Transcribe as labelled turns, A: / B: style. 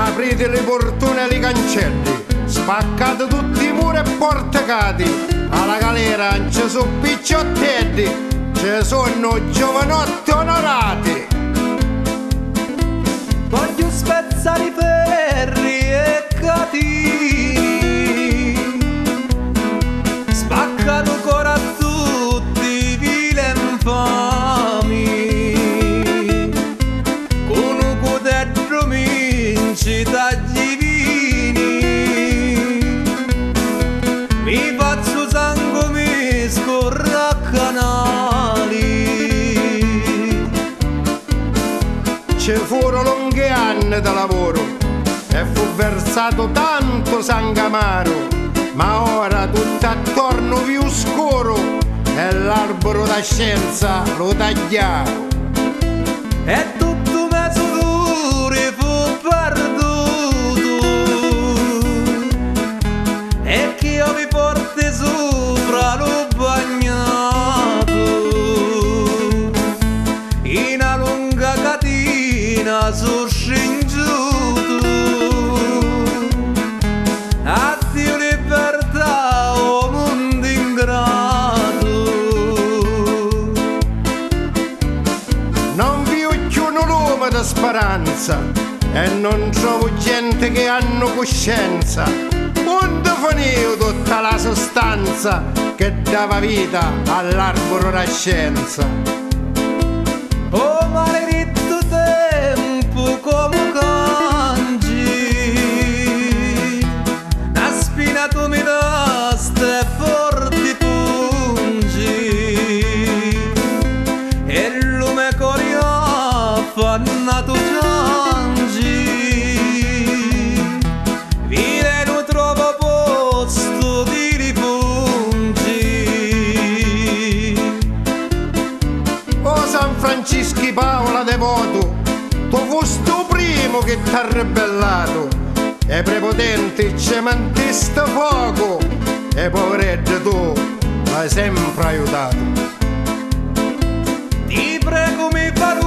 A: aprite le portone e i cancelli, spaccate tutti i muri e portacati, alla galera non ci sono picciottelli, ci sono giovanotti onorati.
B: Voglio spezzare i ferri e catini, spaccare il cuore a tutti vili e infami, con un cutello minci tagli vini, mi faccio sangue, mi scorre a canali.
A: Ci furono lunghi anni di lavoro e fu versato tanto sangue amaro, ma ora tutto attorno più scuro e l'albero da scienza lo tagliamo.
B: E tutto mezzo duro fu perduto, e chi io vi porti sopra l'ho bagnato in una lunga catena sul scingiuto. Addio libertà, o mondo ingrato.
A: Non vi uccidono l'uomo di speranza e non trovo gente che hanno coscienza. Onde finì tutta la sostanza che dava vita all'albero da scienza.
B: Oh maledetto tempo come cangi, ha spinato mi e forti pungi, e il lume coria affannato piangi, vile non trovo posto di rifungi.
A: Oh San Francisco Paola devoto, tu fusti il primo che t'ha ribellato, e prepotente ci mantiste fuoco, e poveretto tu l'hai sempre aiutato.
B: Ti prego mi farò